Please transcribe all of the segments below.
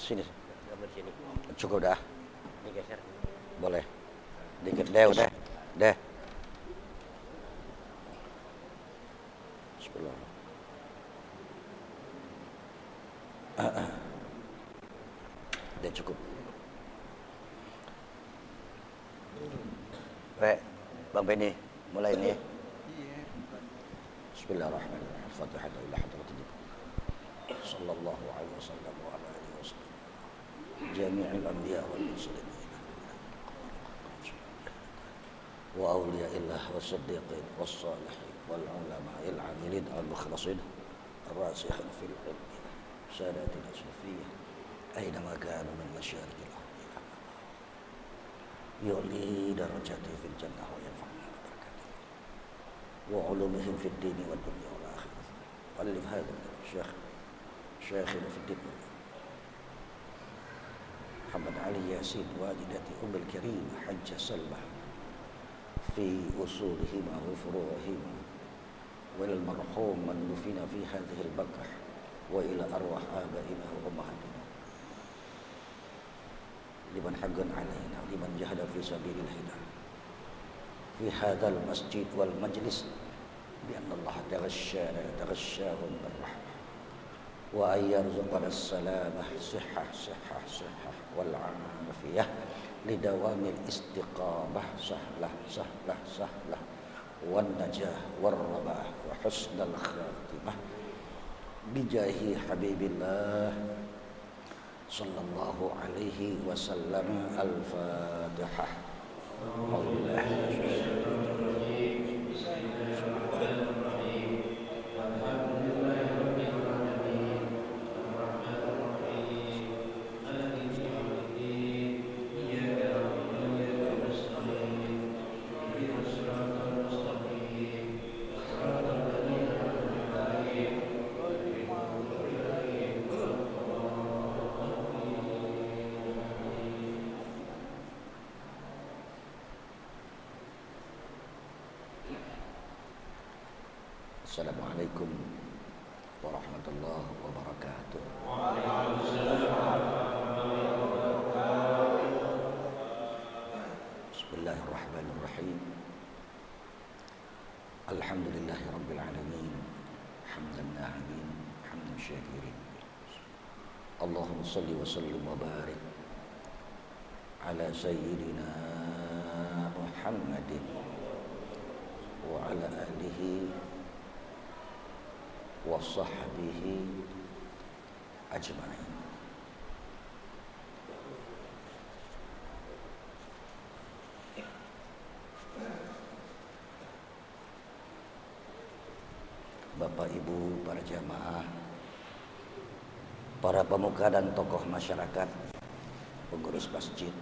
Sini. Gambar sini. Cukup dah. Digeser. Boleh. Dikit deh udah. Deh. Bismillah. Udah cukup. Bang Benny, mulai nih. Bismillahirrahmanirrahim. Fatihah ila hadratil sallallahu alaihi wasallam wa ala alihi wasallam. Jami'il anbiya wal mursalin. Wa awliya'illah was-siddiqin was-salihin wal ulama'il 'amilin al-mukhlasin ar-rasikhin fil ilmi. Sadatina sufiyyah أينما كانوا من مشارق الأرض يعلي درجاته في الجنة وينفعنا ببركاته وعلومهم في الدين والدنيا والآخرة وألف هذا الشيخ شيخنا في الدين محمد علي ياسين والدة أم الكريم حج سلمى في أصولهما وفروعهما وإلى المرحوم من دفن في هذه البقعة وإلى أرواح آبائنا وأمهاتنا لمن حق علينا ولمن جهد في سبيل الهداية في هذا المسجد والمجلس بأن الله تغشاهم بالرحمة وأن يرزقنا السلامة صحة والعافية لدوام الاستقامة سهلة والنجاة والرباح وحسن الخاتمة بجاه حبيب الله صلى الله عليه وسلم. الفاتحة. Assalamualaikum warahmatullahi wabarakatuh. Bismillahirrahmanirrahim. Alhamdulillahi rabbil alamin. Hamdan na'imin, hamdan syakirin. Allahumma salli wa sallim wa barik ala sayyidina Muhammadin wa ala alihi wa sahbihi ajma'in. Bapak Ibu, para jamaah, para pemuka dan tokoh masyarakat, pengurus masjid,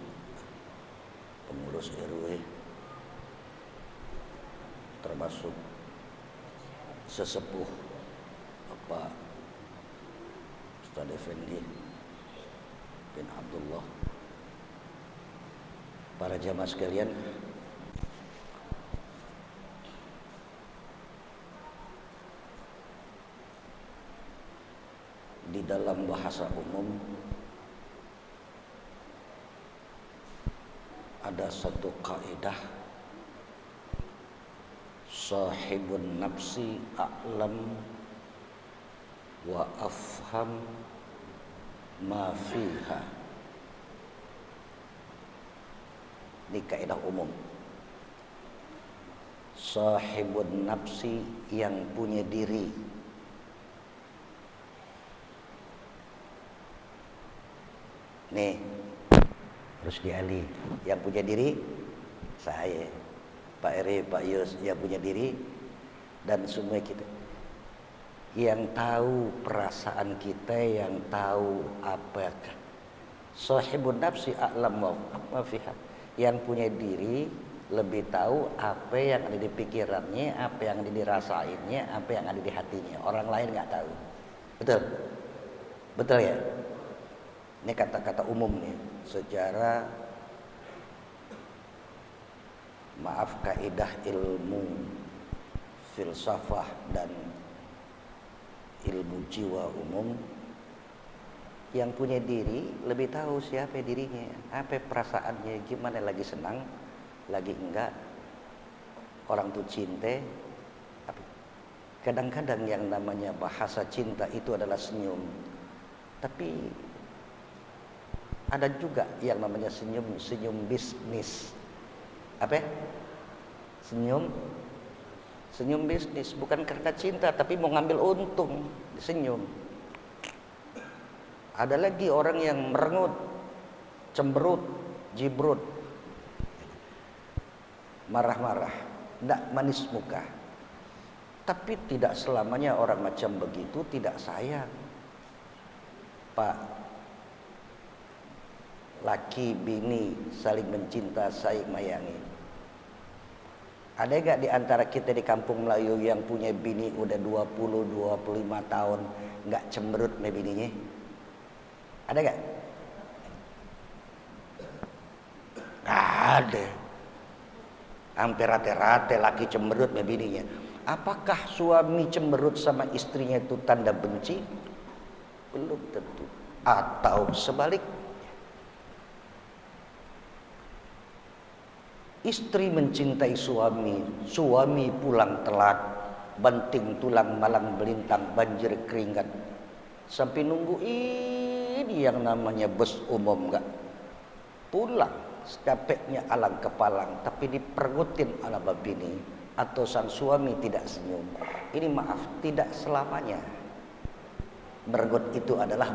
pengurus RW, termasuk sesepuh Pak Ustaz Effendi bin Abdullah, para jamaah sekalian, di dalam bahasa umum ada satu kaidah, sahibun nafsi a'lam wa afham ma fiha. Ini kaidah umum. Sahibun nafsi, yang punya diri, nih harus diali. Yang punya diri saya, Pak Eri, Pak Yus, yang punya diri, dan semua kita yang tahu perasaan kita, yang tahu apa. Sahibun nafsi a'lam wa fiha, yang punya diri lebih tahu apa yang ada di pikirannya, apa yang ada di rasainnya, apa yang ada di hatinya. Orang lain nggak tahu. Betul? Betul ya? Ini kata-kata umum nih, secara maaf kaidah ilmu filsafah dan ilmu jiwa umum Yang punya diri lebih tahu siapa dirinya, apa perasaannya, gimana, lagi senang, lagi enggak. Orang tuh cinta. Kadang-kadang yang namanya bahasa cinta itu adalah senyum. Tapi ada juga yang namanya senyum bisnis. Apa? Senyum bisnis, bukan karena cinta tapi mau ngambil untung, senyum. Ada lagi orang yang merengut, cemberut, jibrut, marah-marah, tidak manis muka. Tapi tidak selamanya orang macam begitu tidak sayang. Pak, laki bini saling mencinta, saling mayangi. Ada gak di antara kita di kampung Melayu yang punya bini udah 20-25 tahun gak cemberut sama bininya? Ada gak? Gak ada. Hampir rata-rata laki cemberut sama bininya. Apakah suami cemberut sama istrinya itu tanda benci? Belum tentu. Atau sebalik. Istri mencintai suami, suami pulang telat, banting tulang malang melintang, banjir keringat. Sampai nunggu ini yang namanya bus umum enggak pulang, capeknya alang kepalang, tapi dipergutin ala babini atau sang suami tidak senyum. Ini maaf, tidak selamanya bergut itu adalah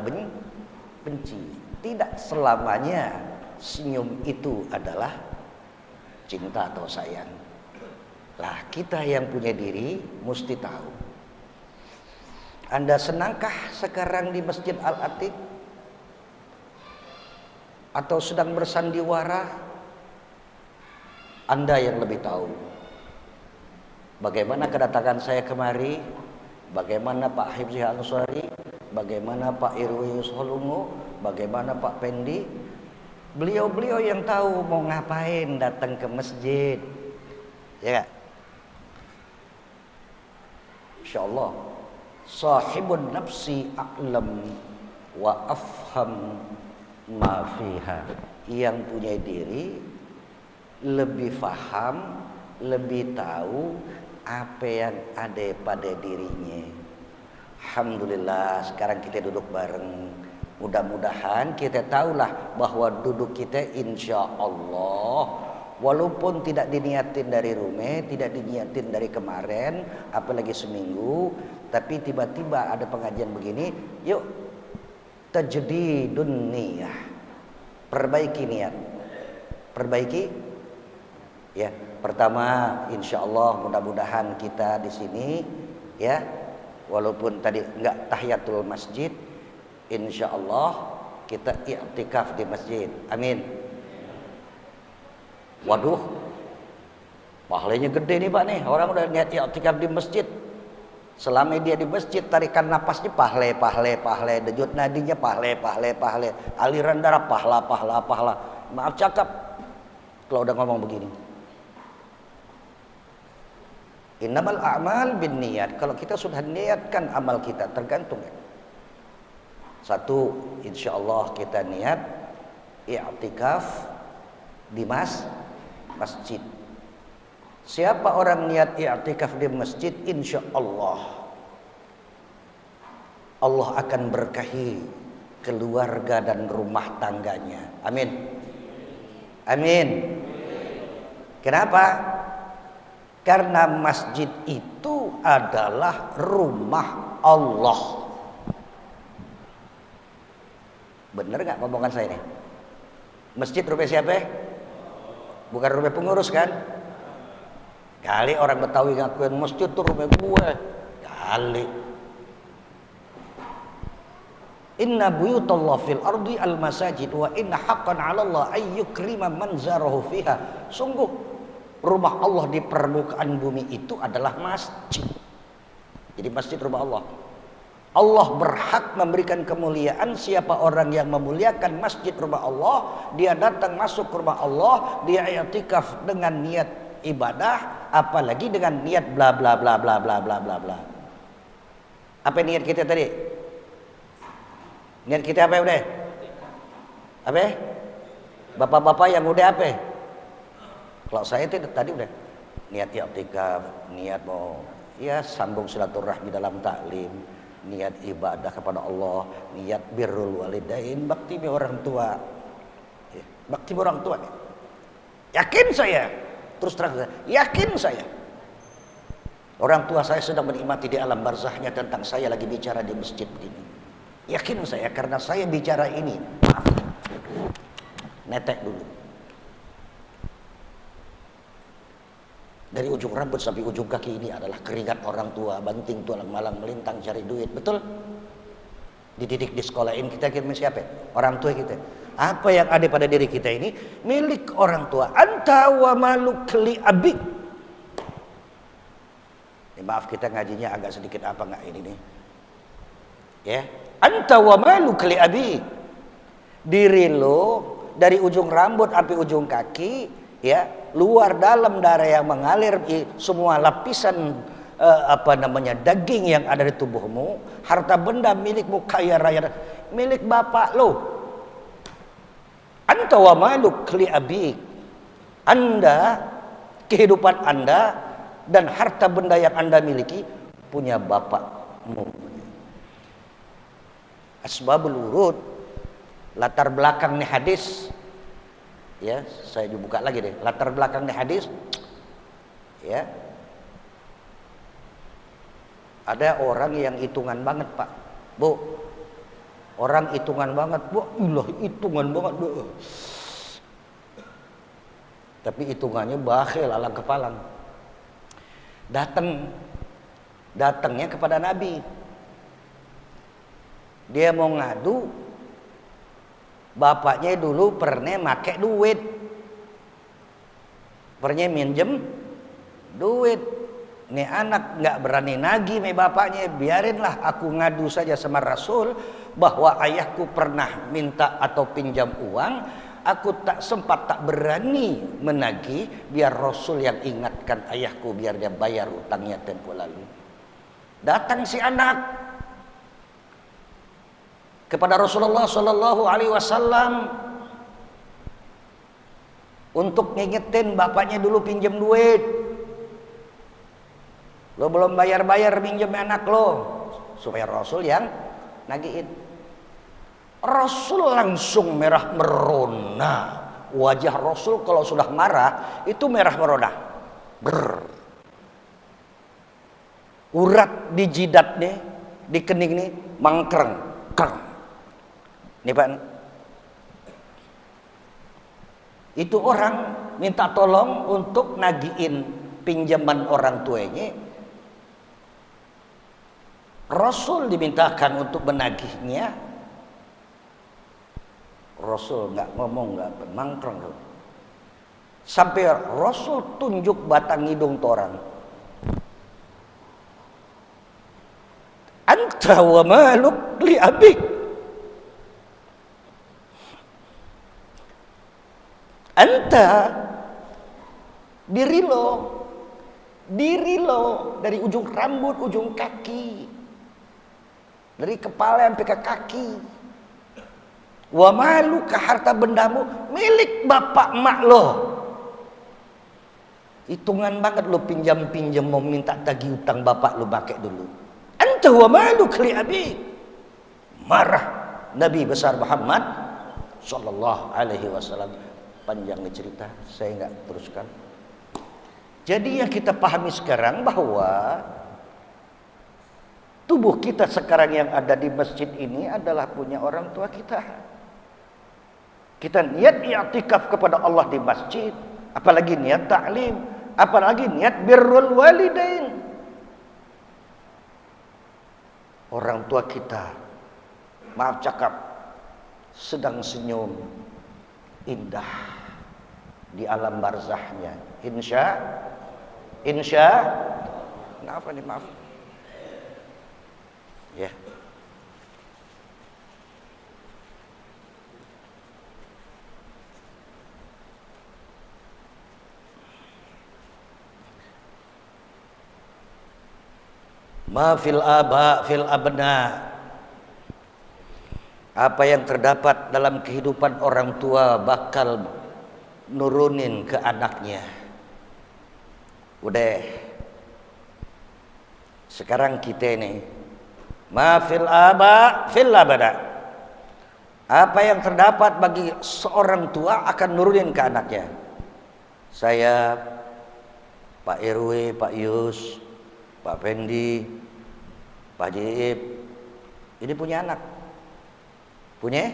benci. Tidak selamanya senyum itu adalah cinta atau sayang. Lah kita yang punya diri mesti tahu. Anda senangkah sekarang di Masjid Al-Atiq? Atau sedang bersandiwara? Anda yang lebih tahu. Bagaimana kedatangan saya kemari? Bagaimana Pak Hifzi Ansari? Bagaimana Pak Irwi Solungo? Bagaimana Pak Pendi? Beliau-beliau yang tahu mau ngapain datang ke masjid. Ya gak? InsyaAllah sahibun nafsi a'lam wa afham ma fiha. Yang punya diri lebih faham, lebih tahu apa yang ada pada dirinya. Alhamdulillah sekarang kita duduk bareng. Mudah-mudahan kita tahulah bahwa duduk kita insya Allah walaupun tidak diniatin dari rumah, tidak diniatin dari kemarin, apalagi seminggu, tapi tiba-tiba ada pengajian begini, yuk tajdidun niyah, perbaiki niat, perbaiki ya. Pertama insya Allah mudah-mudahan kita di sini ya, walaupun tadi enggak tahiyatul masjid, insya Allah kita i'tikaf di masjid. Amin. Waduh, pahalanya gede nih Pak nih. Orang udah niat i'tikaf di masjid. Selama dia di masjid, tarikan napasnya pahle, dejut nadinya pahle. Aliran darah pahala. Maaf cakap kalau udah ngomong begini. Innamal a'mal bin niat. Kalau kita sudah niatkan amal kita, tergantung ya. Satu, insya Allah kita niat i'tikaf di masjid. Siapa orang niat i'tikaf di masjid, insya Allah Allah akan berkahi keluarga dan rumah tangganya. Amin. Amin. Kenapa? Karena masjid itu adalah rumah Allah. Bener gak ngomongan saya ini? Masjid rumah siapa? Bukan rumah pengurus kan? Kali orang Betawi ngakuin masjid itu rumah gue. Kali. Inna buyutallah fil ardi al masajid wa inna haqqan 'ala Allah ay yukrima man zarahu fiha. Sungguh rumah Allah di permukaan bumi itu adalah masjid. Jadi masjid rumah Allah. Allah berhak memberikan kemuliaan siapa orang yang memuliakan masjid rumah Allah, dia datang masuk ke rumah Allah, dia i'tikaf dengan niat ibadah, apalagi dengan niat bla bla bla bla bla bla bla bla. Apa niat kita tadi? Niat kita apa udah? Apa? Bapak-bapak yang udah apa? Kalau saya itu tadi udah niat i'tikaf, niat mau ya sambung silaturahmi dalam taklim, niat ibadah kepada Allah, niat birrul walidain, bakti bi orang tua. Ya, bakti bi orang tua. Yakin saya, terus terang saya, yakin saya. Orang tua saya sedang menikmati di alam barzahnya tentang saya lagi bicara di masjid ini. Yakin saya karena saya bicara ini. Maaf. Netek dulu. Dari ujung rambut sampai ujung kaki ini adalah keringat orang tua, banting tulang malang melintang cari duit. Betul? Dididik di sekolah ini kita kira siapa? Orang tua kita. Apa yang ada pada diri kita ini milik orang tua. Anta wa maluk li abik. Ya, maaf kita ngajinya agak sedikit apa enggak ini nih. Ya, anta wa maluk li abik. Diri lo dari ujung rambut sampai ujung kaki, ya, luar dalam darah yang mengalir, semua lapisan daging yang ada di tubuhmu, harta benda milikmu kaya raya, milik bapak lo. Anta wa maluk li abik. Anda, kehidupan Anda dan harta benda yang Anda miliki punya bapakmu. Asbabul wurud, latar belakang nih hadis. Ya, saya buka lagi deh. Latar belakang nih hadis. Ya. Ada orang yang hitungan banget, Pak. Bu. Orang hitungan banget, Bu. Ilah, hitungan banget, Bu. Tapi hitungannya bakhil ala kepalang. Datangnya kepada Nabi. Dia mau ngadu, bapaknya dulu pernah make duit, pernah minjem duit. Nih anak nggak berani nagih nih bapaknya, biarinlah aku ngadu saja sama Rasul bahwa ayahku pernah minta atau pinjam uang, aku tak sempat, tak berani menagih, biar Rasul yang ingatkan ayahku biar dia bayar utangnya tempo lalu. Datang si anak kepada Rasulullah Shallallahu Alaihi Wasallam untuk ngingetin bapaknya dulu pinjam duit. Lo belum bayar-bayar pinjam anak lo, supaya Rasul yang nagihin. Rasul langsung merah merona. Wajah Rasul kalau sudah marah itu merah merona. Urat di jidat nih, di kening nih mangkreng. Nih Pak, itu orang minta tolong untuk nagiin pinjaman orang tuanya. Rasul dimintakan untuk menagihnya. Rasul nggak ngomong, nggak mangkreng. Sampai Rasul tunjuk batang hidung orang. Anta wa maluk li abik. Anta, diri lo dari ujung rambut, ujung kaki, dari kepala sampai ke kaki. Wa maluka, harta bendamu milik bapak mak lo. Hitungan banget lo pinjam mau minta tagih utang bapak lo pakai dulu. Anta wa maluka li abi. Marah Nabi besar Muhammad sallallahu alaihi wasallam. Panjang cerita, saya nggak teruskan. Jadi yang kita pahami sekarang bahwa tubuh kita sekarang yang ada di masjid ini adalah punya orang tua kita. Kita niat i'tikaf kepada Allah di masjid, apalagi niat ta'lim, apalagi niat birrul walidain. Orang tua kita, maaf cakap, sedang senyum indah di alam barzahnya. Insya maaf nih, maaf ya. Ma fil aba fil abna. Apa yang terdapat dalam kehidupan orang tua bakal nurunin ke anaknya. Udah. Sekarang kita ini ma fil aba fil abada. Apa yang terdapat bagi seorang tua akan nurunin ke anaknya. Saya, Pak RW, Pak Yus, Pak Fendi, Pak Jiib, ini punya anak. Punya?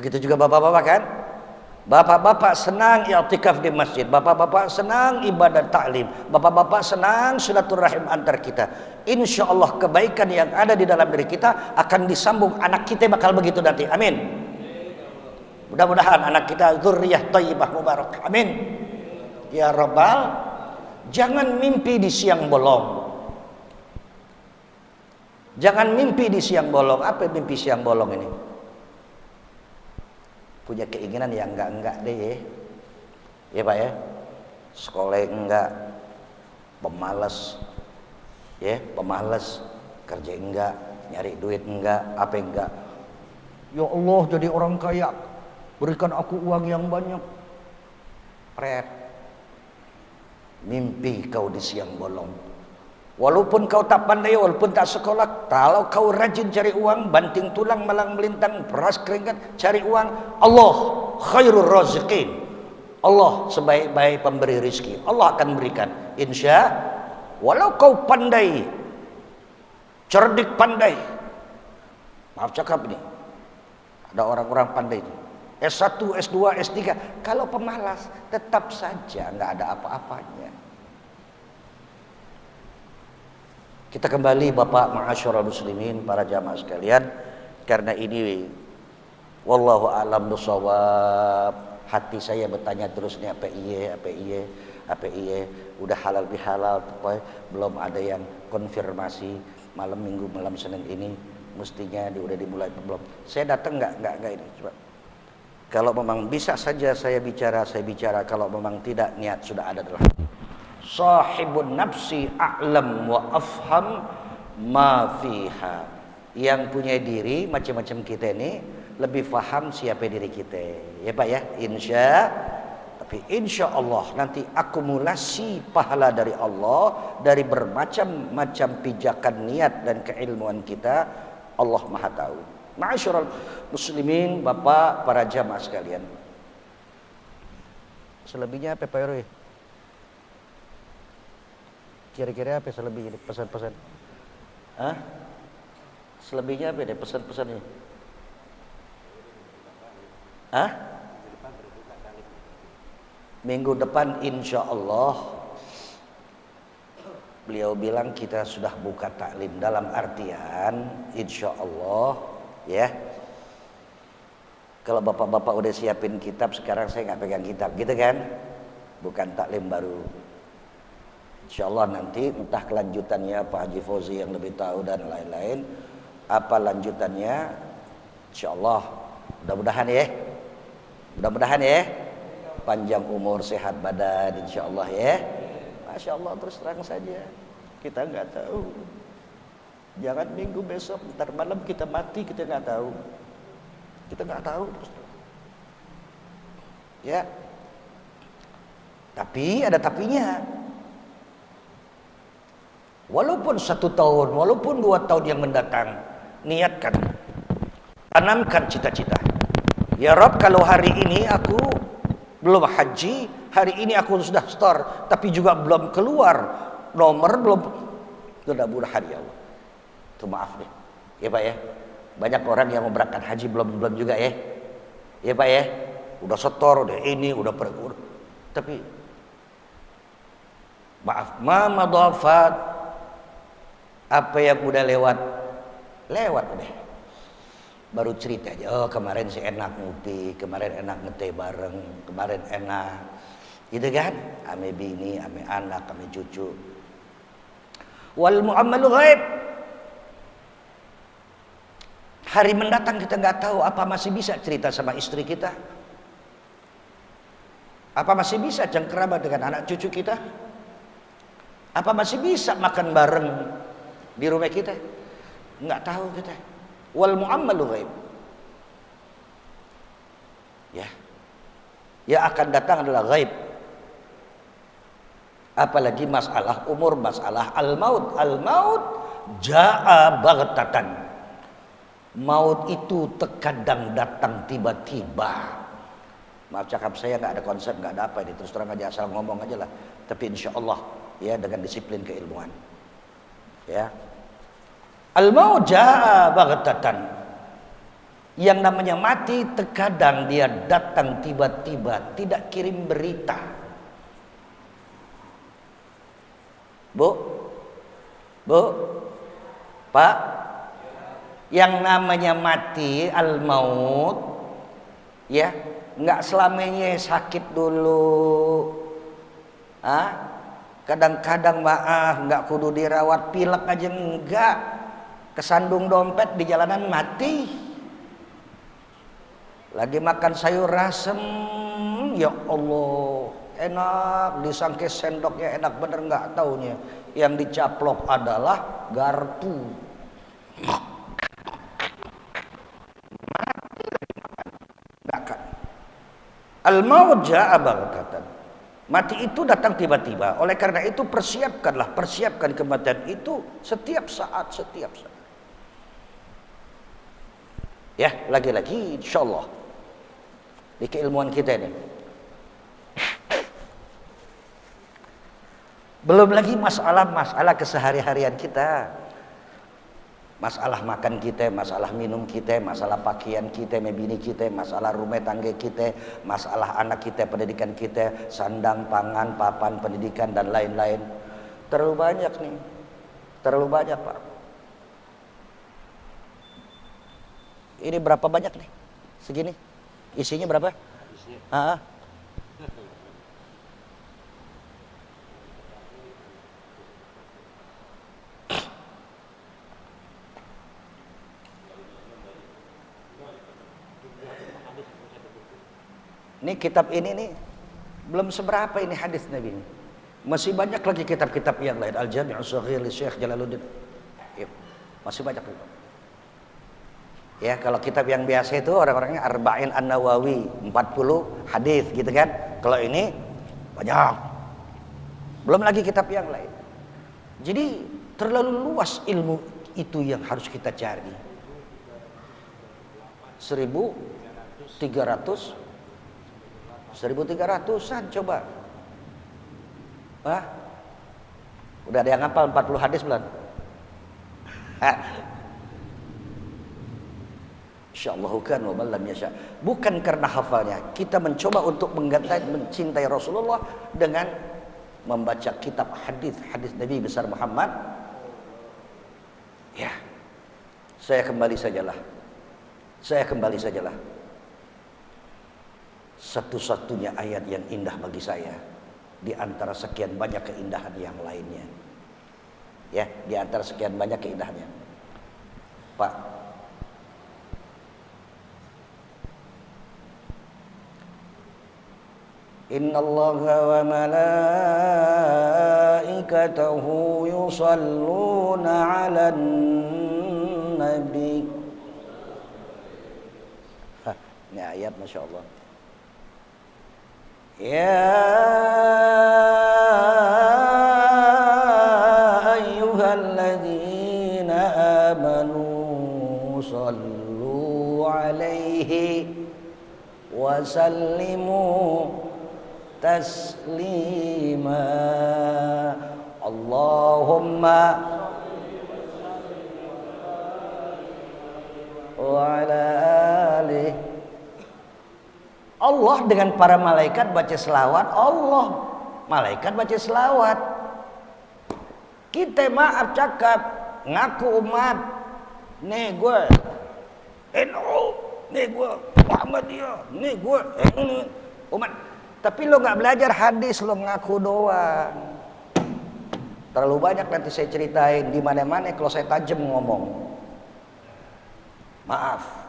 Begitu juga bapak-bapak kan? Bapak-bapak senang i'tikaf di masjid, bapak-bapak senang ibadah taklim, bapak-bapak senang silaturahim antar kita. Insya Allah kebaikan yang ada di dalam diri kita akan disambung, anak kita bakal begitu nanti. Amin. Mudah-mudahan anak kita dzurriyyah thayyibah mubarak. Amin. Ya Rabbal, jangan mimpi di siang bolong. Jangan mimpi di siang bolong. Apa mimpi siang bolong ini? Punya keinginan yang enggak deh ya. Ya Pak ya. Sekolah enggak, pemalas. Ya, pemalas, kerja enggak, nyari duit enggak, apa enggak. Ya Allah, jadi orang kaya. Berikan aku uang yang banyak. Pret. Mimpi kau di siang bolong. Walaupun kau tak pandai, walaupun tak sekolah, kalau kau rajin cari uang, banting tulang malang melintang, peras keringat, cari uang, Allah khairur raziqin. Allah sebaik-baik pemberi rizki. Allah akan berikan. Insya, walau kau pandai, cerdik pandai. Maaf cakap nih. Ada orang-orang pandai ini. S1, S2, S3. Kalau pemalas, tetap saja nggak ada apa-apanya. Kita kembali Bapak ma'asyiral muslimin, para jamaah sekalian, karena ini wallahu a'lam bishawab. Hati saya bertanya terus nih, apa iya, udah halal bihalal, belum ada yang konfirmasi. Malam Minggu, malam Senin ini mestinya udah dimulai belum? Saya datang nggak ini, coba. Kalau memang bisa saja saya bicara. Kalau memang tidak, niat sudah ada dalam hati. Sahibun nafsi a'lam wa afham ma fiha. Yang punya diri macam-macam kita ini lebih faham siapa diri kita. Ya Pak ya, tapi insya Allah nanti akumulasi pahala dari Allah dari bermacam-macam pijakan niat dan keilmuan kita, Allah Maha tahu. Ma'asyiral muslimin, Bapak, para jamaah sekalian. Selebihnya apa Pak RW? Kira-kira apa selebihnya pesan-pesan? Hah? Selebihnya apa deh pesan-pesan ini? Hah? Minggu depan insya Allah beliau bilang kita sudah buka taklim, dalam artian insya Allah ya. Kalau bapak-bapak udah siapin kitab, sekarang saya nggak pegang kitab gitu kan, bukan taklim baru. Insya Allah nanti entah kelanjutannya Pak Haji Fauzi yang lebih tahu dan lain-lain. Apa lanjutannya? Insya Allah. Mudah-mudahan ya. Panjang umur, sehat badan, insya Allah ya. Masya Allah, terus terang saja. Kita nggak tahu. Jangan minggu besok, ntar malam kita mati, kita nggak tahu. Kita nggak tahu. Ya. Tapi ada tapinya. Walaupun 1 tahun, walaupun 2 tahun yang mendatang, niatkan, tanamkan cita-cita. Ya Rob, kalau hari ini aku belum haji, hari ini aku sudah store, tapi juga belum keluar nomor, belum, mudah-mudahan ya Allah. Itu maaf deh, ya Pak ya. Banyak orang yang mau berangkat haji belum juga ya, ya Pak ya. Udah setor, udah ini, udah pergi, tapi maaf, mamadhafat. Apa yang udah lewat udah. Baru cerita aja, oh kemarin sih enak ngopi, kemarin enak ngeteh bareng, kemarin enak. Gitu kan? Ame bini, ame anak, ame cucu. Wal mu'ammalu ghaib. Hari mendatang kita nggak tahu, apa masih bisa cerita sama istri kita? Apa masih bisa cengkerama dengan anak cucu kita? Apa masih bisa makan bareng di rumah kita? Nggak tahu kita. Wal mu'ammalu ghaib. Ya. Yang akan datang adalah ghaib. Apalagi masalah umur, masalah al-maut. Al-maut jaa baghtatan. Maut itu terkadang datang tiba-tiba. Maaf cakap saya nggak ada konsep, nggak ada apa ini, terus terang aja asal ngomong aja lah. Tapi insya Allah ya dengan disiplin keilmuan. Ya. Al-maut jaa baghtatan. Yang namanya mati terkadang dia datang tiba-tiba, tidak kirim berita. Bu, Pak, yang namanya mati al-maut, ya, nggak selamanya sakit dulu. Kadang-kadang maaf, nggak kudu dirawat, pilek aja enggak, kesandung dompet di jalanan mati. Lagi makan sayur asem, ya Allah, enak, disangke sendoknya enak bener, nggak taunya yang dicaplok adalah garpu. Al-maut jaa baghtatan. Mati itu datang tiba-tiba. Oleh karena itu persiapkan kematian itu setiap saat. Ya, lagi-lagi insyaallah di keilmuan kita ini. Belum lagi masalah kesehari-harian kita. Masalah makan kita, masalah minum kita, masalah pakaian kita, bini kita, masalah rumah tangga kita, masalah anak kita, pendidikan kita, sandang, pangan, papan, pendidikan dan lain-lain. Terlalu banyak nih. Terlalu banyak, Pak. Ini berapa banyak nih? Segini. Isinya berapa? Isinya. Ini kitab ini nih belum seberapa ini hadis Nabi ini. Masih banyak lagi kitab-kitab yang lain. Al-Jami' Shaghir li Syekh Jalaluddin. Ya, masih banyak juga. Ya, kalau kitab yang biasa itu orang-orangnya Arba'in An-Nawawi, 40 hadis gitu kan. Kalau ini banyak. Belum lagi kitab yang lain. Jadi terlalu luas ilmu itu yang harus kita cari. 1300-an coba. Udah ada yang hafal 40 hadis belum? Insyaallah kan wa lam yasha. Bukan karena hafalnya, kita mencoba untuk mencintai Rasulullah dengan membaca kitab hadis Nabi besar Muhammad. Ya. Saya kembali sajalah. Satu-satunya ayat yang indah bagi saya di antara sekian banyak keindahan yang lainnya. Ya, di antara sekian banyak keindahannya. Pak, Innallaha wa malaikatahu yusalluna 'alan nabi. Ini ayat Masya Allah. Ya ayyuhalladzina amanu sallu 'alaihi wa sallimu taslima. Allahumma wa ala alihi. Allah dengan para malaikat baca selawat, Allah malaikat baca selawat. Kita maaf cakap ngaku umat, nih gue NU, nih gue Muhammadiyah, nih gue umat. Tapi lo nggak belajar hadis, lo ngaku doang. Terlalu banyak nanti saya ceritain di mana-mana kalau saya tajam ngomong. Maaf.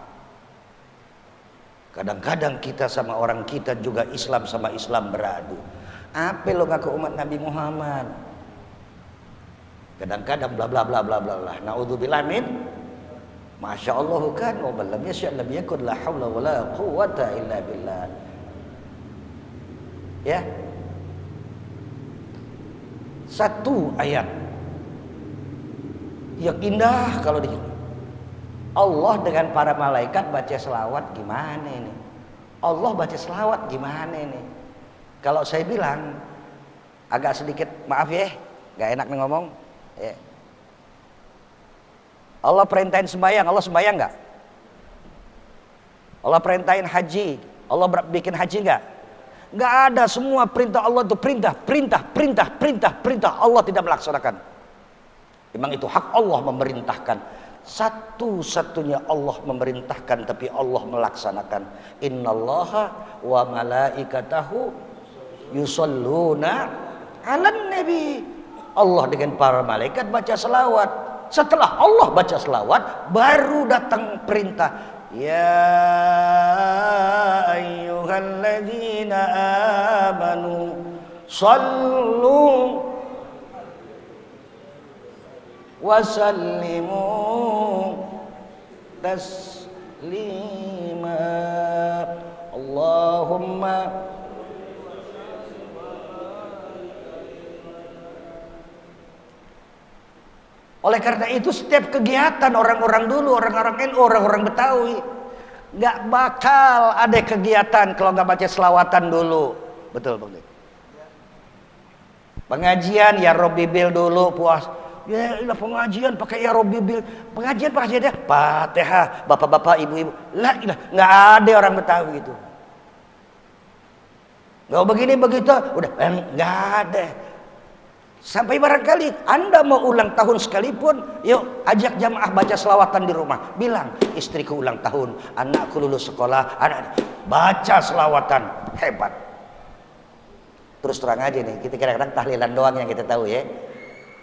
Kadang-kadang kita sama orang kita juga Islam sama Islam beradu. Apa lo ngaku umat Nabi Muhammad? Kadang-kadang bla bla bla bla bla bla. Naudzubillah min Masya Allah kan, wa man lam yasha' lam yakun, la haula wala quwwata illa billah. Ya. Satu ayat yang indah kalau di Allah dengan para malaikat baca selawat gimana ini? Allah baca selawat gimana ini? Kalau saya bilang agak sedikit maaf ya, gak enak nih ngomong. Ya. Allah perintahin sembahyang, Allah sembahyang nggak? Allah perintahin haji, Allah bikin haji nggak? Nggak ada, semua perintah Allah itu perintah. Allah tidak melaksanakan. Memang itu hak Allah memerintahkan. Satu-satunya Allah memerintahkan, tapi Allah melaksanakan. Innallaha wa malaikatahu yusalluna 'alan nabi. Allah dengan para malaikat baca selawat. Setelah Allah baca selawat, baru datang perintah. Ya ayyuhalladzina amanu sallu wa sallimu taslima. Allahumma. Oleh karena itu setiap kegiatan orang-orang dulu, orang-orang NU, orang-orang Betawi, nggak bakal ada kegiatan kalau nggak baca selawatan dulu. Betul Bang. Pengajian ya Robbibil dulu puas. Ya ilah pengajian pakai ya Robbibil. Pengajian pakai dia Fatihah, bapak-bapak, ibu-ibu. Lah ilah, nggak ada orang Betawi itu. Nggak begini begitu, udah nggak ada. Sampai barangkali Anda mau ulang tahun sekalipun, yuk ajak jamaah baca selawatan di rumah. Bilang, istriku ulang tahun, anakku lulus sekolah, baca selawatan, hebat. Terus terang aja nih, kita kadang-kadang tahlilan doang yang kita tahu ya.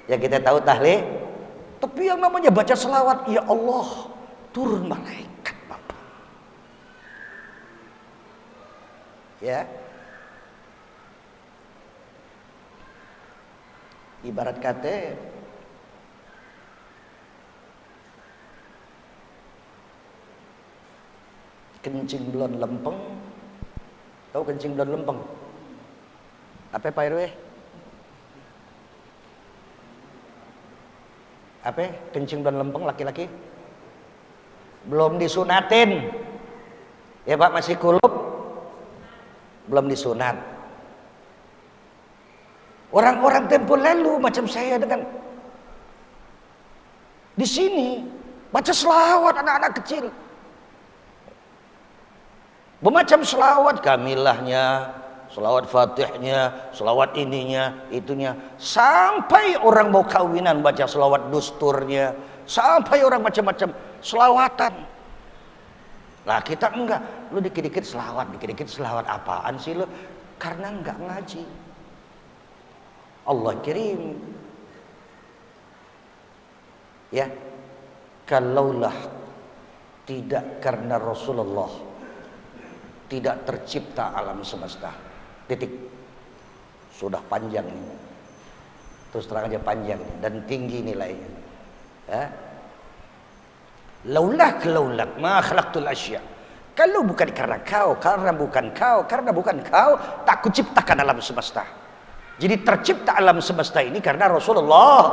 Yang kita tahu tahlil, tapi yang namanya baca selawat, ya Allah, turun malaikat Bapak. Ya. Ibarat kata kencing belon lempeng. Tahu kencing belon lempeng? Apa Pak RW? Apa? Kencing belon lempeng laki-laki? Belum disunatin. Ya Pak, masih kulup. Belum disunat. Orang-orang tempo lalu macam saya dengan di sini baca selawat anak-anak kecil. Bermacam selawat, kamilahnya, selawat fatihnya, selawat ininya, itunya. Sampai orang mau kawinan baca selawat dusturnya. Sampai orang macam-macam selawatan. Lah kita enggak. Lu dikit-dikit selawat apaan sih lu? Karena enggak ngaji. Allah kirim. Ya. Kalaulah tidak karena Rasulullah, tidak tercipta alam semesta. Titik. Sudah panjang ini. Terus terang aja panjang dan tinggi nilainya. Ya. Laulak ma khalaqtul asya. Kalau bukan karena kau, karena bukan kau, tak kuciptakan alam semesta. Jadi tercipta alam semesta ini karena Rasulullah.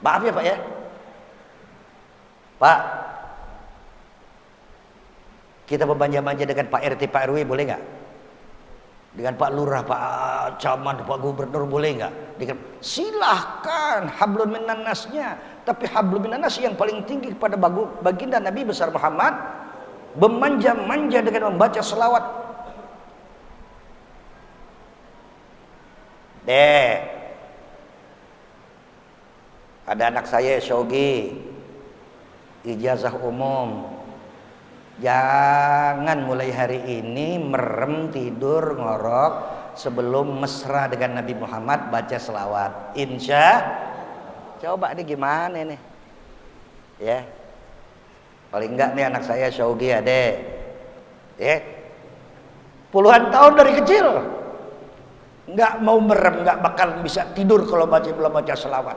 Maaf ya Pak ya. Pak, kita berbanja-banja dengan Pak RT, Pak RW boleh nggak? Dengan Pak Lurah, Pak Camat, Pak Gubernur boleh nggak? Silahkan, hablum minan nasnya. Tapi hablum minan nas yang paling tinggi kepada baginda Nabi besar Muhammad, bermanja-manja dengan membaca selawat. Ada anak saya Shogi, ijazah umum. Jangan mulai hari ini merem tidur ngorok sebelum mesra dengan Nabi Muhammad baca selawat. Coba nih gimana nih? Ya. Paling enggak nih anak saya Shogi adek. Ya. Puluhan tahun dari kecil nggak mau merem, nggak bakal bisa tidur kalau belum baca selawat.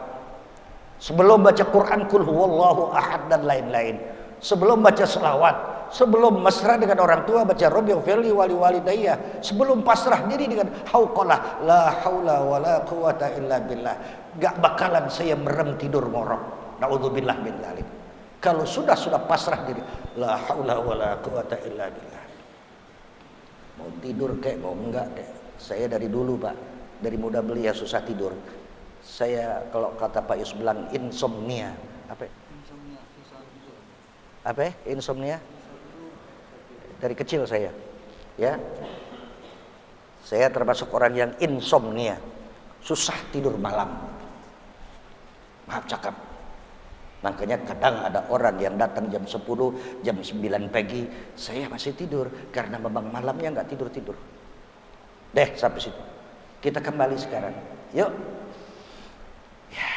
Sebelum baca Quran, kul huwallahu ahad dan lain-lain. Sebelum baca selawat, sebelum mesra dengan orang tua baca rabbighfirli wali walidayya, sebelum pasrah diri dengan hauqalah la haula wala quwata illa billah. Gak bakalan saya merem tidur ngorok. Naudzubillah min dzalik. Kalau sudah pasrah diri, la haula wala quwata illa billah. Mau tidur kayak mau enggak kayak. Saya dari dulu, Pak, dari muda belia susah tidur. Saya kalau kata Pak Yus bilang insomnia. Apa? Insomnia, susah tidur. Apa? Insomnia? Dari kecil saya. Ya. Saya termasuk orang yang insomnia. Susah tidur malam. Maaf cakap. Makanya kadang ada orang yang datang jam 10, jam 9 pagi, saya masih tidur karena memang malamnya nggak tidur-tidur. Deh, sampai situ. Kita kembali sekarang. Yuk. Ya.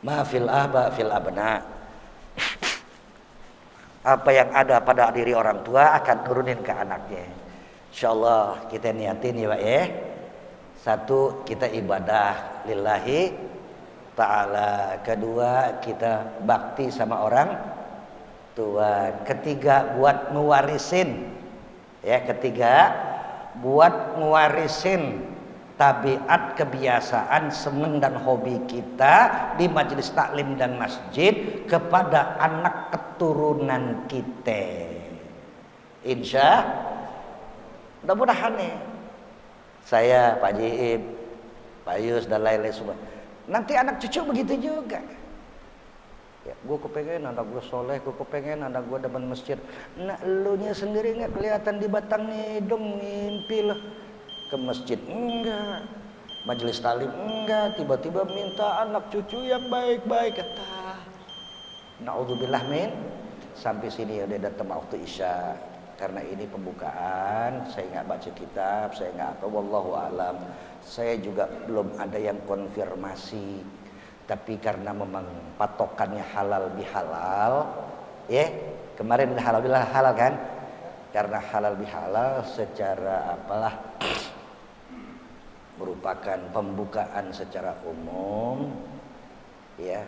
Maafil aba fil abna. Apa yang ada pada diri orang tua akan turunin ke anaknya. Insyaallah kita niatin ya Pak ya. Satu, kita ibadah lillahi ta'ala. Kedua, kita bakti sama orang tua. Ketiga, buat ngewarisin. Ya, ketiga, buat ngewarisin tabiat, kebiasaan, seneng dan hobi kita di majelis taklim dan masjid kepada anak keturunan kita. Insya mudah-mudahan nih. Saya, Pak Jiib, Pak Yus dan lain-lain semua. Nanti anak cucu begitu juga. Ya, gue kepengen anak gue soleh, gue kepengen anak gue depan masjid. Nah, elunya sendiri nggak kelihatan di batang hidung, mimpi lah ke masjid enggak, majelis taklim enggak, tiba-tiba minta anak cucu yang baik-baik. Kata naudzubillah min. Sampai sini ya udah datang waktu isya. Karena ini pembukaan, saya nggak baca kitab, saya nggak apa, wallahu alam. Saya juga belum ada yang konfirmasi. Tapi karena memang patokannya halal bihalal, ya kemarin halal bihalal kan? Karena halal bihalal secara apalah merupakan pembukaan secara umum, ya.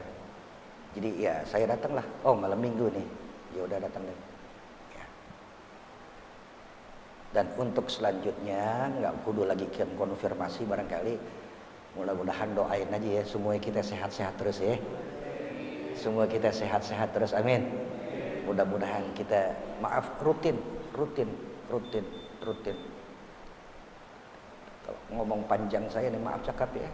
Jadi ya saya datanglah. Oh malam minggu nih, ya udah datang deh. Ya. Dan untuk selanjutnya nggak kudu lagi konfirmasi barangkali. Mudah-mudahan doain aja ya, semua kita sehat-sehat terus ya. Semua kita sehat-sehat terus, amin. Mudah-mudahan kita rutin. Kalau ngomong panjang saya nih maaf cakap ya.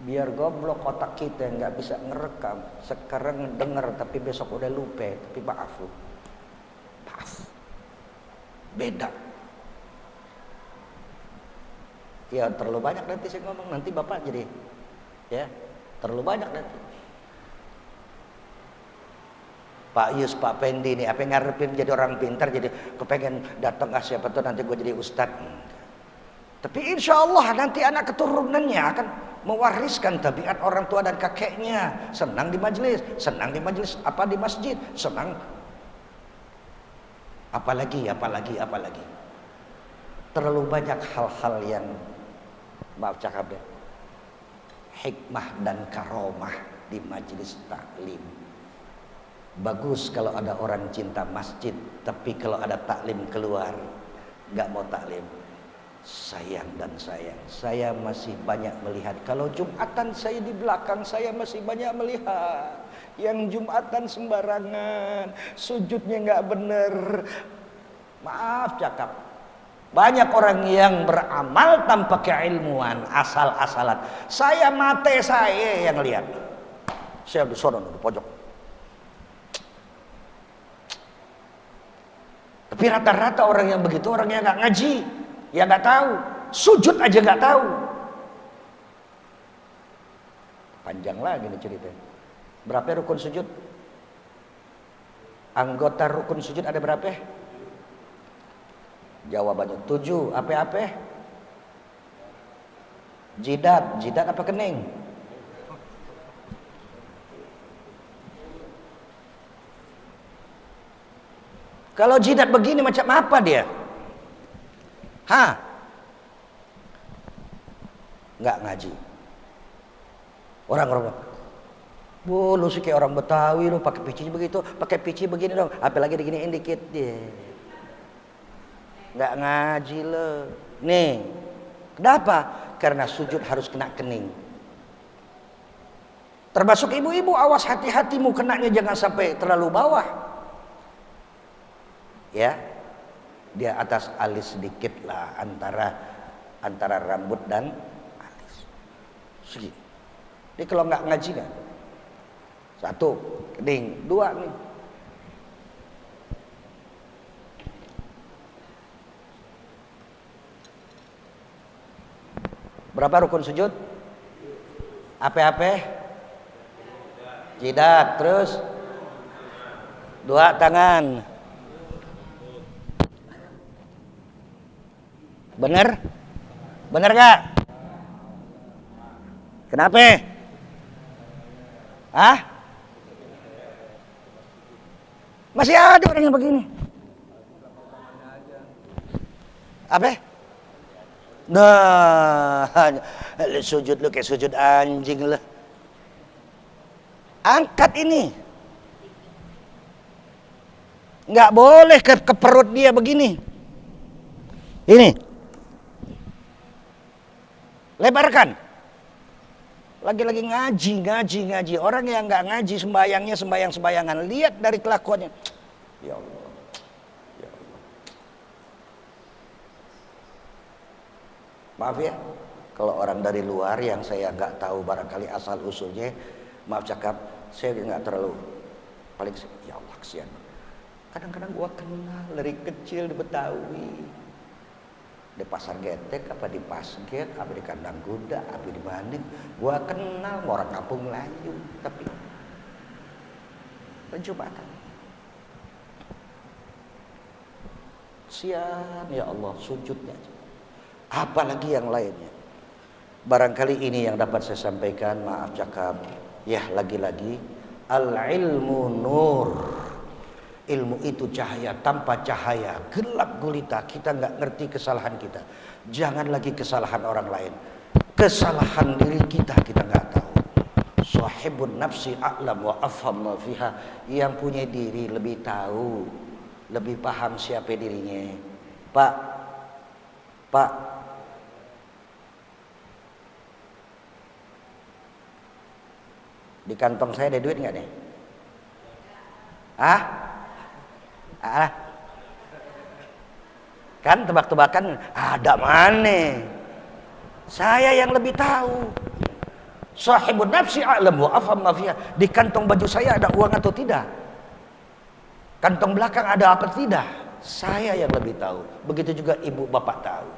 Biar goblok otak kita nggak bisa ngerekam. Sekarang denger tapi besok udah lupa. Tapi maaf. Beda. Ya terlalu banyak nanti saya ngomong, nanti bapak jadi ya terlalu banyak nanti. Pak Yus, Pak Pendi nih apa yang ngarepin jadi orang pintar, jadi kepengen datang siapa tuh nanti gue jadi ustadz. Tapi insya Allah nanti anak keturunannya akan mewariskan tabiat orang tua dan kakeknya. Senang di majelis apa di masjid, senang apalagi. Terlalu banyak hal-hal yang maaf cakap ya, hikmah dan karomah di majelis taklim. Bagus kalau ada orang cinta masjid, tapi kalau ada taklim keluar nggak mau taklim. Sayang. Saya masih banyak melihat. Kalau Jumatan saya di belakang, saya masih banyak melihat yang Jumatan sembarangan, sujudnya nggak bener. Maaf cakap. Banyak orang yang beramal tanpa keilmuan, asal-asalan. Saya mata saya yang lihat. Saya di sono di pojok. Tapi rata-rata orang yang begitu orang yang nggak ngaji, ya nggak tahu, sujud aja nggak tahu. Panjang lagi nih ceritanya. Berapa rukun sujud? Anggota rukun sujud ada berapa? Jawabannya 7. Apa? Jidat apa kening? Kalau jidat begini macam apa dia? Nggak ngaji. Orang-orang, bu lu sih kayak orang Betawi lu pakai pici begitu, pakai pici begini dong, apalagi diginiin dikit dia. Nggak ngaji lo. Nih, kenapa? Karena sujud harus kena kening. Termasuk ibu-ibu, awas hati-hatimu kenanya jangan sampai terlalu bawah. Ya, dia atas alis sedikit lah antara rambut dan alis. Segini. Ini kalau nggak ngaji kan? Satu, kening. Dua nih. Berapa rukun sujud? Apa-apa? Jidat, terus dua tangan. Bener? Bener gak? Kenapa? Hah? Masih ada orang yang begini. Apa? Nah, sujud lu kayak sujud anjing lah. Angkat ini. Nggak boleh ke perut dia begini. Ini. Lebarkan. Lagi-lagi ngaji. Orang yang nggak ngaji sembayangnya sembayangan. Lihat dari kelakuannya. Ya Allah. Maaf ya, kalau orang dari luar yang saya nggak tahu barangkali asal usulnya, maaf cakap, saya nggak terlalu paling ya Allah kesian. Kadang-kadang gua kenal dari kecil di Betawi, di pasar Getek, apa di Pasget, apa di kandang kuda, apa di mana, gua kenal orang kampung Melayu, tapi perjumpaan. Kesian ya Allah sujudnya. Apalagi yang lainnya. Barangkali ini yang dapat saya sampaikan. Maaf cakap. Ya lagi-lagi al-ilmu nur. Ilmu itu cahaya. Tanpa cahaya gelap gulita. Kita nggak ngerti kesalahan kita. Jangan lagi kesalahan orang lain. Kesalahan diri kita nggak tahu. Sahibun nafsi a'lam wa afham ma fiha. Yang punya diri lebih tahu, lebih paham siapa dirinya. Pak, di kantong saya ada duit nggak nih? Kan tebak-tebakan ada mana? Saya yang lebih tahu. Sahibun nafsi a'lam wa afham ma fiha. Di kantong baju saya ada uang atau tidak? Kantong belakang ada apa tidak? Saya yang lebih tahu. Begitu juga ibu bapak tahu.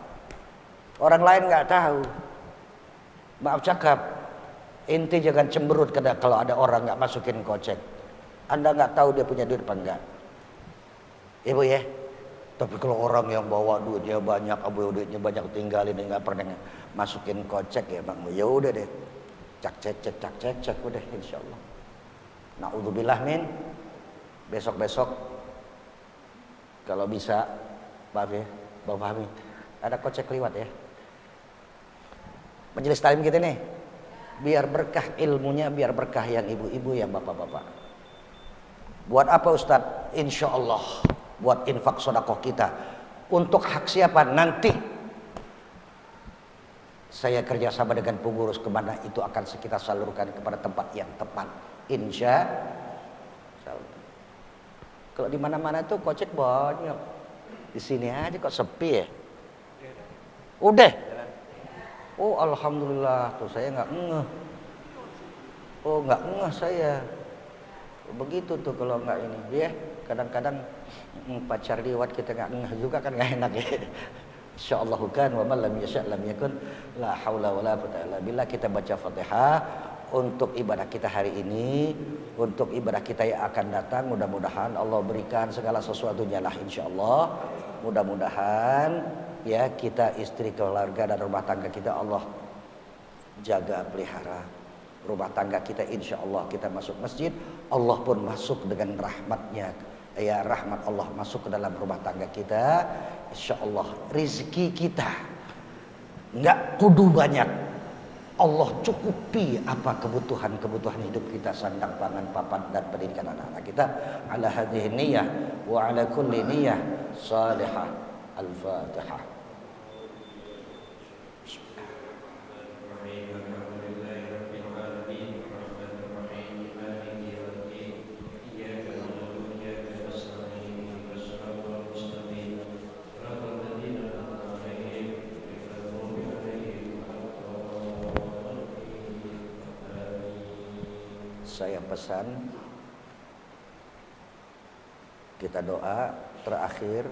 Orang lain nggak tahu. Maaf cakap. Inti jangan cemberut kalau ada orang nggak masukin kocek. Anda nggak tahu dia punya duit apa enggak. Ibu ya. Tapi kalau orang yang bawa duitnya banyak, duitnya banyak tinggalin, nggak pernah masukin kocek ya bang. Ya udah deh. Cek udah insya Allah. Naudzubillah min. Besok kalau bisa, maaf ya, Bang Fahmi, ada kocek liwat ya. Majelis taklim kita nih. Biar berkah ilmunya, biar berkah yang ibu-ibu, yang bapak-bapak. Buat apa Ustadz? Insya Allah buat infak sedekah kita. Untuk hak siapa? Nanti saya kerjasama dengan pengurus kemana itu akan kita salurkan kepada tempat yang tepat. Insya Allah. Kalau di mana-mana tuh kocek banyak. Di sini aja kok sepi ya. Udah. Oh alhamdulillah tuh saya nggak ngeh. Oh nggak ngeh saya. Begitu tuh kalau nggak ini ya. Kadang-kadang pacar liwat kita nggak ngeh juga kan nggak enak ya. Insyaallah kan wa man lam yasha' lam yakun. La haula wala quwwata illa billah. Kita baca Fatihah untuk ibadah kita hari ini, untuk ibadah kita yang akan datang. Mudah-mudahan Allah berikan segala sesuatunya lah insyaallah. Mudah-mudahan ya kita, istri, keluarga dan rumah tangga kita Allah jaga pelihara. Rumah tangga kita insya Allah kita masuk masjid, Allah pun masuk dengan rahmatnya. Ya rahmat Allah masuk ke dalam rumah tangga kita. Insya Allah rizki kita nggak kudu banyak, Allah cukupi apa kebutuhan-kebutuhan hidup kita, sandang, pangan, papan, dan pendidikan anak-anak kita. Ala hadhihi niyyah wa ala kulli niyyah salihah. Al-Fatihah. Saya pesan kita doa terakhir,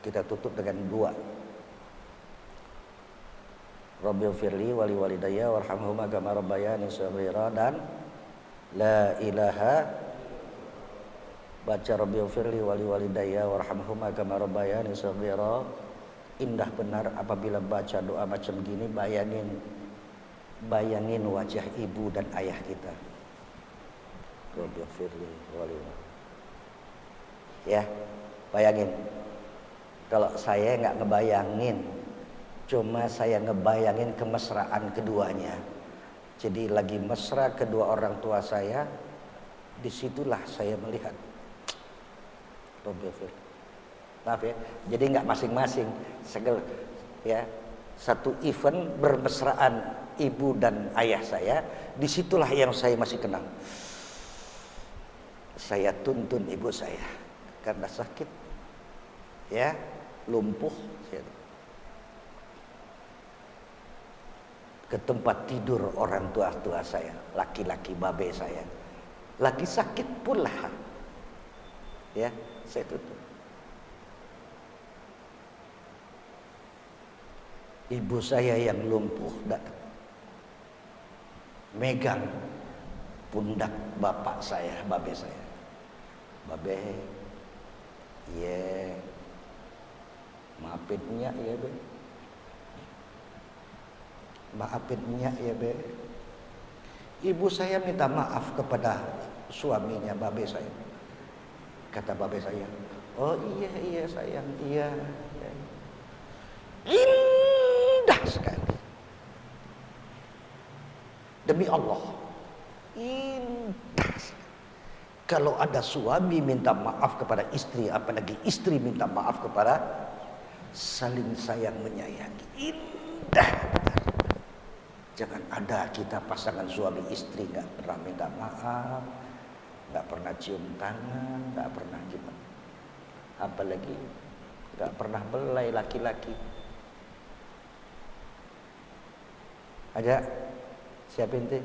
kita tutup dengan dua. Rabbighfirli wa li walidayya warhamhuma kama rabbayani shaghira, dan la ilaha, baca Rabbighfirli wa li walidayya warhamhuma kama rabbayani shaghira. Indah benar apabila baca doa macam gini, bayangin wajah ibu dan ayah kita. Rabbighfirli wa li, ya, bayangin. Kalau saya nggak ngebayangin, cuma saya ngebayangin kemesraan keduanya. Jadi lagi mesra kedua orang tua saya, disitulah saya melihat. Maaf ya, jadi nggak masing-masing, segel, ya, satu event bermesraan ibu dan ayah saya, disitulah yang saya masih kenang. Saya tuntun ibu saya karena sakit, ya, lumpuh, ke tempat tidur orang tua saya, laki-laki babe saya, lagi sakit pula, ya, saya tuntun. Ibu saya yang lumpuh datang, megang pundak bapak saya, babe saya. Babe, iya, maafin nyak ya be, maafin nyak ya be. Ibu saya minta maaf kepada suaminya babe saya. Kata babe saya, oh iya sayang, iya. Indah sekali, demi Allah, indah sekali. Kalau ada suami minta maaf kepada istri, apalagi istri minta maaf kepada, saling sayang menyayangi, indah. Jangan ada kita pasangan suami istri nggak pernah minta maaf, nggak pernah cium tangan, nggak pernah gimana, apalagi nggak pernah belai laki-laki. Ada siapa ente?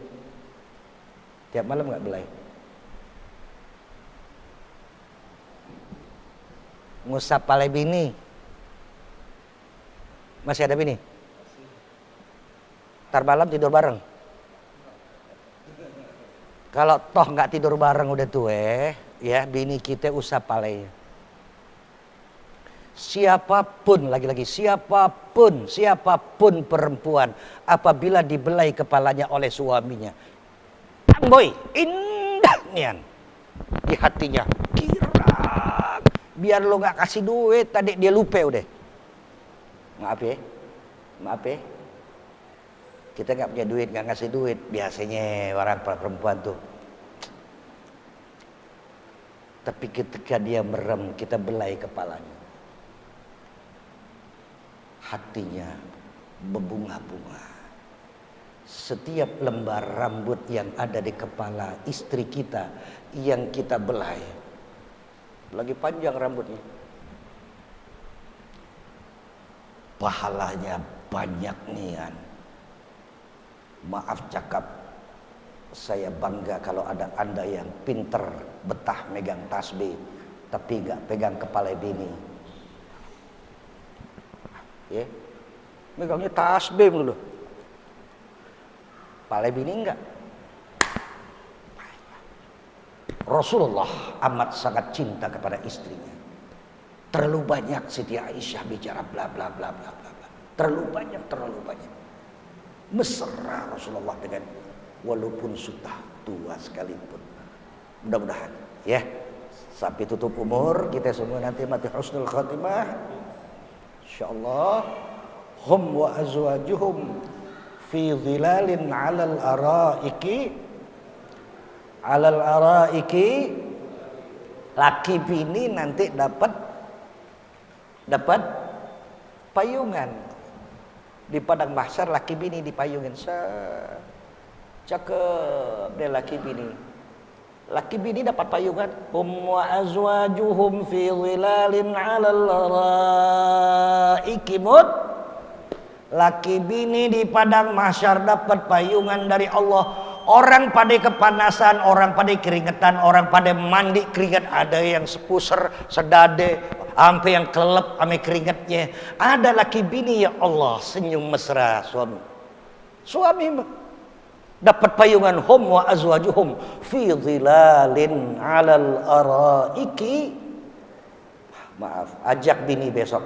Tiap malam nggak belai? Ngusap pale bini. Masih ada bini? Ntar malam tidur bareng. Kalau toh nggak tidur bareng udah tua, ya bini kita usap palenya. Siapapun, lagi-lagi siapapun perempuan, apabila dibelai kepalanya oleh suaminya, boy, indah nian di hatinya, kirang. Biar lo nggak kasih duit, tadi dia lupa udah. Maaf ya. Kita nggak punya duit, nggak ngasih duit. Biasanya orang perempuan tuh. Tapi ketika dia merem, kita belai kepalanya. Hatinya berbunga-bunga. Setiap lembar rambut yang ada di kepala istri kita yang kita belai, lagi panjang rambutnya, pahalanya banyak nian. Maaf cakap, saya bangga kalau ada anda yang pinter betah megang tasbih tapi nggak pegang kepala bini, ya, megangnya tasbih dulu, kepala bini enggak. Rasulullah amat sangat cinta kepada istrinya. Terlalu banyak Siti Aisyah bicara bla bla bla bla bla. Terlalu banyak. Mesra Rasulullah dengan, walaupun sudah tua sekalipun. Mudah-mudahan ya, sampai tutup umur kita semua nanti mati husnul khatimah. Insyaallah hum wa azwajuhum fi dhilalin 'alal araiki. Laki bini nanti dapat payungan di padang mahsyar. Laki bini dipayungin. Cakep deh laki bini. Laki bini dapat payungan. Hum wa azwajuhum fi dhilalin 'alal araiki. Laki bini di padang mahsyar dapat payungan dari Allah. Orang pada kepanasan, orang pada keringetan, orang pada mandi keringat, ada yang sepuser, sedade, sampai yang kelelep ame keringatnya. Ada laki bini, ya Allah, senyum mesra suami dapat payungan. Hum wa azwajuhum fi dhilalin 'alal araiki. Maaf, ajak bini besok.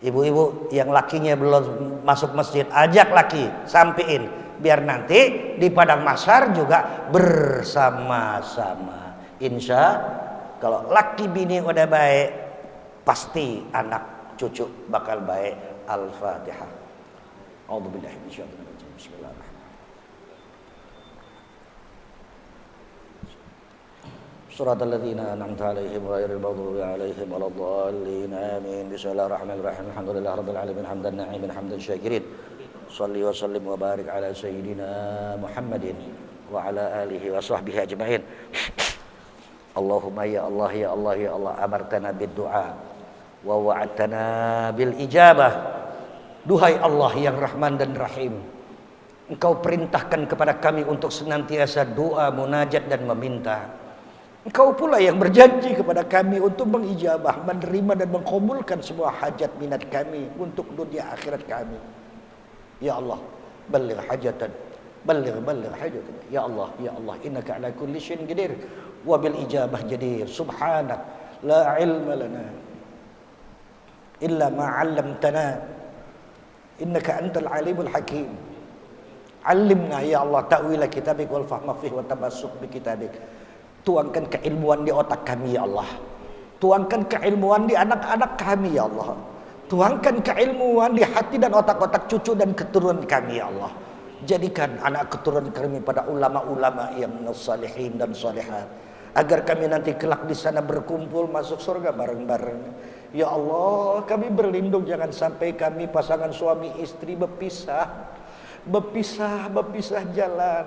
Ibu-ibu yang lakinya belum masuk masjid, ajak laki, sampein biar nanti di padang mahsyar juga bersama-sama. Insya kalau laki bini udah baik, pasti anak cucu bakal baik. Al-Fatihah. A'udzubillahi minasyaitonir rajim. Bismillahirrahmanirrahim. Shiratal ladzina an'amta 'alaihim ghairil maghdubi 'alaihim waladdallin. Amin. Bismillahirrahmanirrahim. Alhamdulillahirabbil alamin hamdan na'imin hamdan syakirin. Shalli wa sallim wa barik ala sayyidina Muhammadin wa ala alihi wa sahbihi ajma'in. Allahumma ya Allah ya Allah ya Allah, amartana bid du'a wa wa'adtana bil ijabah. Duhai Allah yang Rahman dan Rahim, Engkau perintahkan kepada kami untuk senantiasa doa, munajat dan meminta. Engkau pula yang berjanji kepada kami untuk mengijabah, menerima dan mengkabulkan semua hajat minat kami untuk dunia akhirat kami. Ya Allah, balligh hajatan, balligh hajatan. Ya Allah, innaka ala kulli syai'in qadir wa bil ijabah jadir. Subhanak la ilma lana illa ma 'allamtana innaka antal alimul hakim. Alimna ya Allah ta'wila kitabik wal fahma fihi wa tabassuk bi kitabik. Tuangkan keilmuan di otak kami ya Allah. Tuangkan keilmuan di anak-anak kami ya Allah. Tuangkan keilmuan di hati dan otak-otak cucu dan keturunan kami ya Allah. Jadikan anak keturunan kami pada ulama-ulama yang salihin dan salihat, agar kami nanti kelak di sana berkumpul masuk surga bareng-bareng. Ya Allah, kami berlindung jangan sampai kami pasangan suami istri berpisah jalan.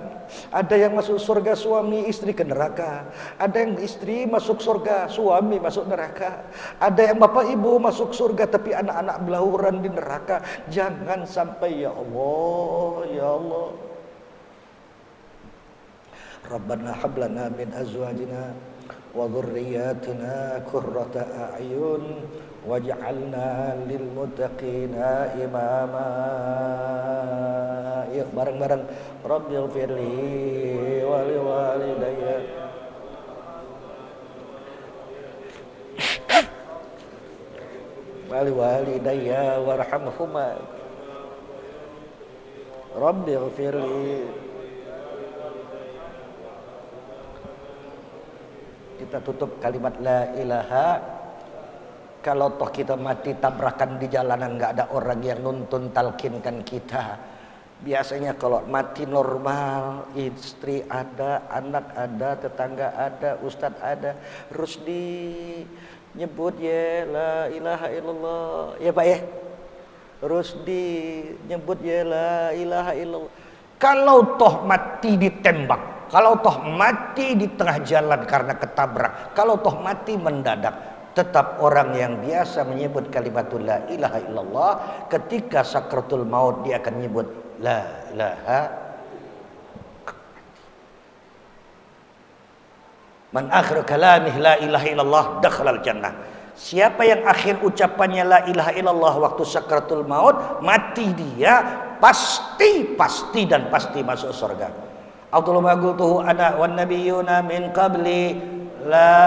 Ada yang masuk surga suami istri ke neraka, ada yang istri masuk surga suami masuk neraka, ada yang bapak ibu masuk surga tapi anak-anak belauran di neraka. Jangan sampai ya Allah, ya Allah. Rabbana hab lana min azwajina wa dhurriyyatina qurrata a'yun waj'alna lil muttaqina imama. Yuk bareng-bareng. Rabbighfirli wa liwalidayya wa liwalidayya warhamhuma. Rabbighfirli. Kita tutup kalimat la ilaha. Kalau toh kita mati tabrakan di jalanan, nggak ada orang yang nuntun talkinkan kita. Biasanya kalau mati normal, istri ada, anak ada, tetangga ada, ustadz ada, Rusdi nyebut ya la ilaha illallah, ya Pak ya. Rusdi nyebut ya la ilaha illallah. Kalau toh mati ditembak, kalau toh mati di tengah jalan karena ketabrak, kalau toh mati mendadak, tetap orang yang biasa menyebut kalimatul la ilaha illallah, ketika sakratul maut dia akan menyebut la ilaha. Man akhir kalamih la ilaha illallah dakhalal jannah. Siapa yang akhir ucapannya la ilaha illallah waktu sakratul maut, mati dia pasti masuk surga. Abdullah maqultuhu ana wan nabiyyuna min qabli la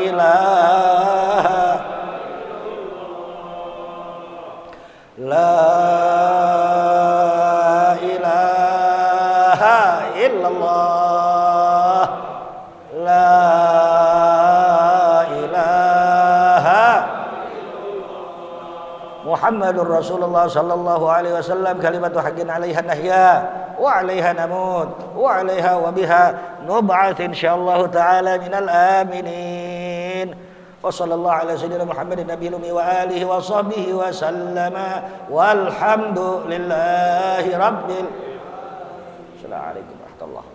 ilaha illallah la ilaha Muhammadur Rasulullah sallallahu alaihi wasallam kalimatu haqqin 'alaiha nahya wa 'alaiha namut wa 'alaiha wa biha nub'ats insyaallah taala minal aminin. Wa sallallahu ala sayyidina Muhammadin nabiyil ummi wa alihi wa sahbihi wa sallama walhamdulillahi rabbil. Assalamualaikum warahmatullahi